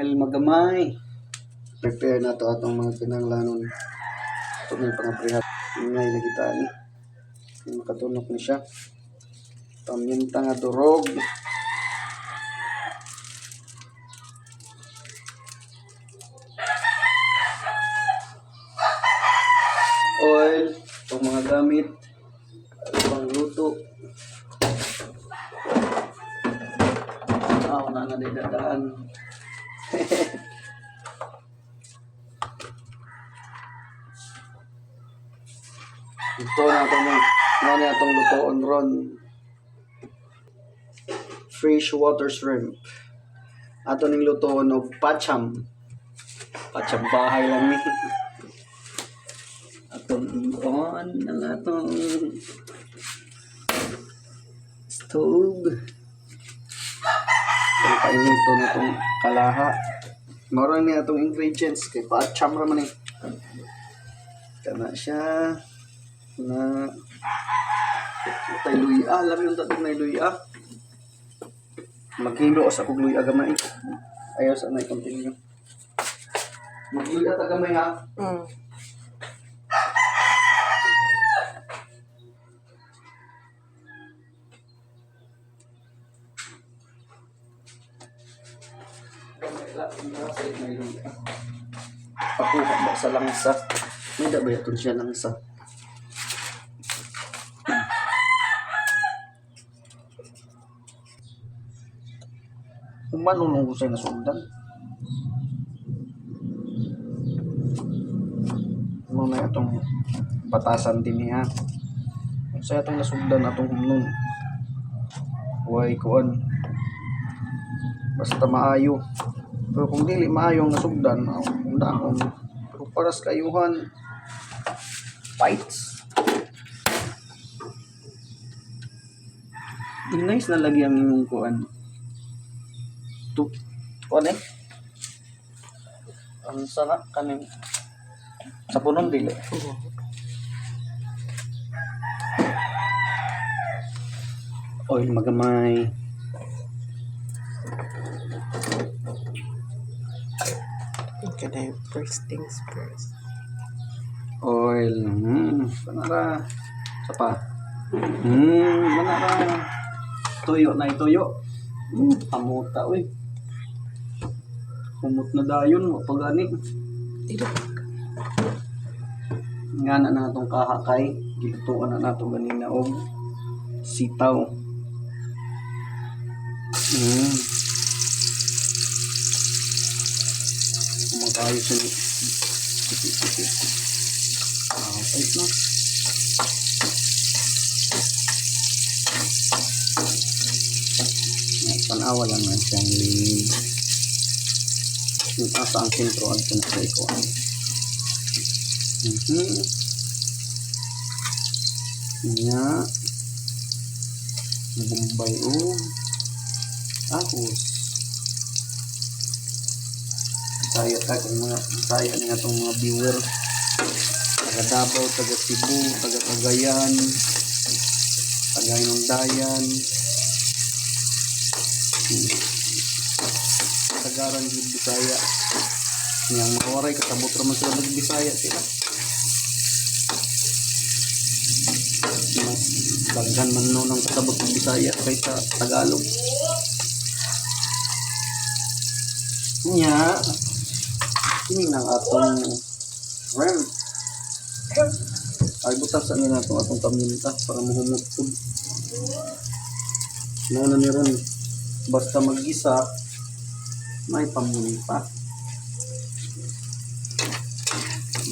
Oil magamay. Prepare na to atong mga kinahanglanon. Ito may pangaprihat. Ingay lagi tani. Makatunok ni siya. Paminta nga durog. Oil. Itong mga gamit. Pang luto. Wala na dadaan. Ito na itong lutoon ron. Fresh water shrimp. Ato ning lutoon og pacham. Pacham bahay lang ni. Atong i-on ang atong stove. Kung painito na itong kalaha. Marang niya itong ingredients. Kaya pacham raman eh. Kana siya. Na tay luya, alam yung tatong na luya. Maghilo sa kog luya gamay. Ayaw sa na i-continue. Magluya ta gamay ha. Pakuha ba sa langsa? May ba ito siya langsa? Kung manunong ko siya nasundan. Ano na itong batasan din niya. Kung sa itong nasundan atong humnong. Huwag kuan. Basta maayo. Pero kung dili maayo ang nasugdan, kung daon. Pero para sa kayuhan, fights. Nice na lagi ang imong kuan. Kuan eh. Ang sana kaning sa punon dili. Oil magamay. Okay, first things first. Oil. Manara. Sapa. Manara. Tuyo na ituyo. Pamuta uy. Humot na dayon mo pagani. Nga na natong kahakay. Gilutuan na nato ganina og sitaw. Kumakayo siya ni tipit-tipit. Pait na. Panawa lang na siyang yung asa ang sentro at pinasay ko. Nya Bombay o ahos. Saya mga saya nga itong mga viewer. Taga Davao, taga Cebu, taga Cagayan, taga Inundayan. Tagaran gid Bisaya. Yang mawaray kasabot ra man sila ng Bisaya sila. Mas daghan man no ng kasabot ng Bisaya kaysa Tagalog. Nya kini nang atong shrimp. Ay butasan ni nato atong paminta para mahumot pud. Nauna ni ron basta mag-isa may pamunta.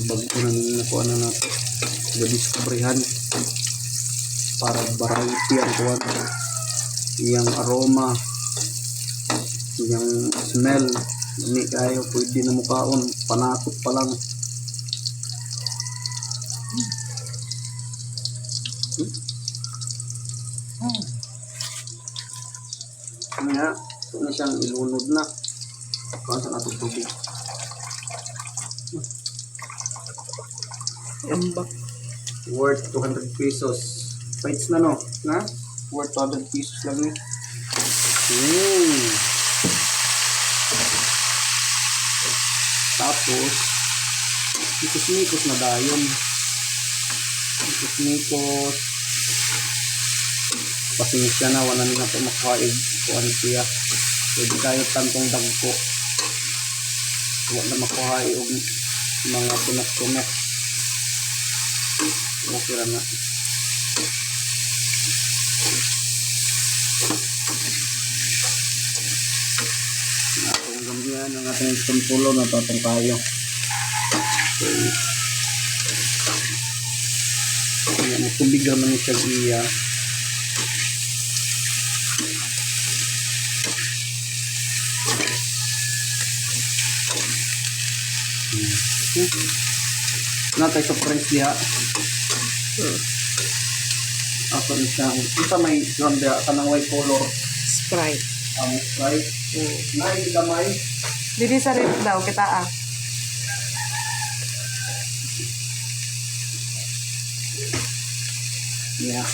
Bago na nakuha na nato gadiskubrihan para variety ang kuwan, yung aroma, yung smell. Hindi kayo pwede na mukaon, panatot pa lang. Kanya ito na siyang ilunod na. Kung saan natin tubig. Worth 200 pesos. Fights na no? Na? Worth 200 pesos lang eh. Tapos mikos-mikos na dayon. Mikos-mikos. Pasensya na, wala na ito makaig. Kuhan siya. Pwede kayo tantong dagko. Wala na makuhay o mga punok-punok. Okay lang na. Atong gambihan ang ating kontrolo na tatong tayo. Okay. Kaya matubig naman siya iya. Natay sa press diha. Ako ni siya. Kita may drum diha kanang white color. Sprite. Right? Nay gamay. Dili sa rin daw kita Yeah.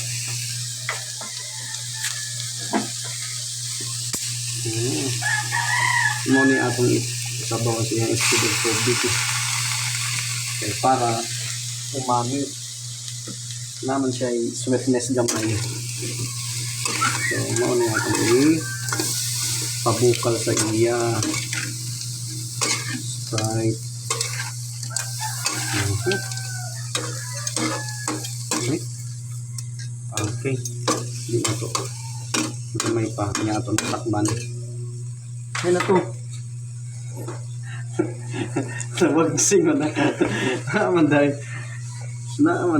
Mo ni atong sabaw siya isipid ko dito. Okay, para umami naman siya sweetness gamay. So, mo ni atong pabukal sa iya. Sprite. Okay. Hindi na to. May pa niya ito natakban. Ay na to. Nawagsing na. Naaman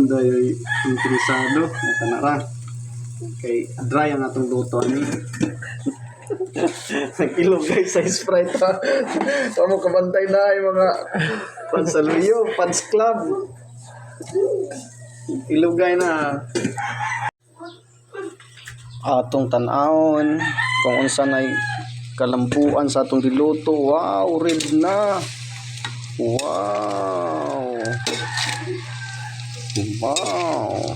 dahil interesado. Nakanara. Okay. Dry ang atong luto ni. Nag-ilog guys sa Sprite ha. Tama kabantay na yung mga pansaluyo, fans club. Ilugay na. Atong tan-awon kung unsa nay kalampuan sa atong diluto. Wow, red na. Wow. Wow.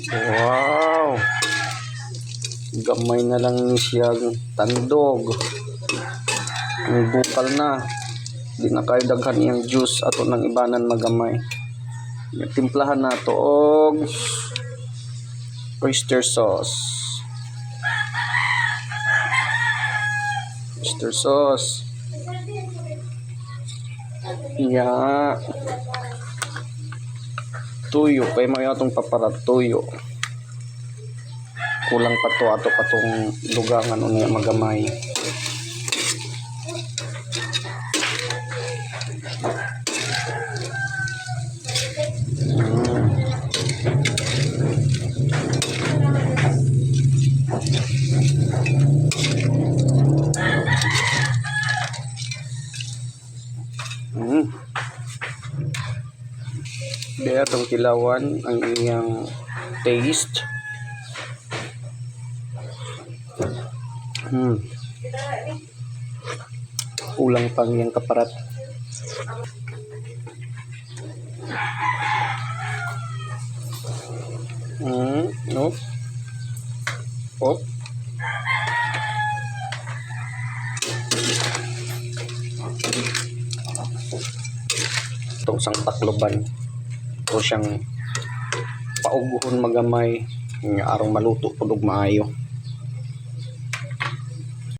Wow. Gamay na lang ni siya tandog. Ang bukal na. Di na kayo daghan iyang juice ato nang ibanan magamay. Timplahan na to og oyster sauce. Oyster sauce. Ya. Tuyo kay may atong paparat tuyo. Kulang pa to ato patong dugangan unya magamay. Kaya itong kilawan ang iyang taste. Ulang pang iyang kaparat. No. Oh. Itong sang takloban. Ito siyang pauguhon magamay. Arong maluto pudog maayo.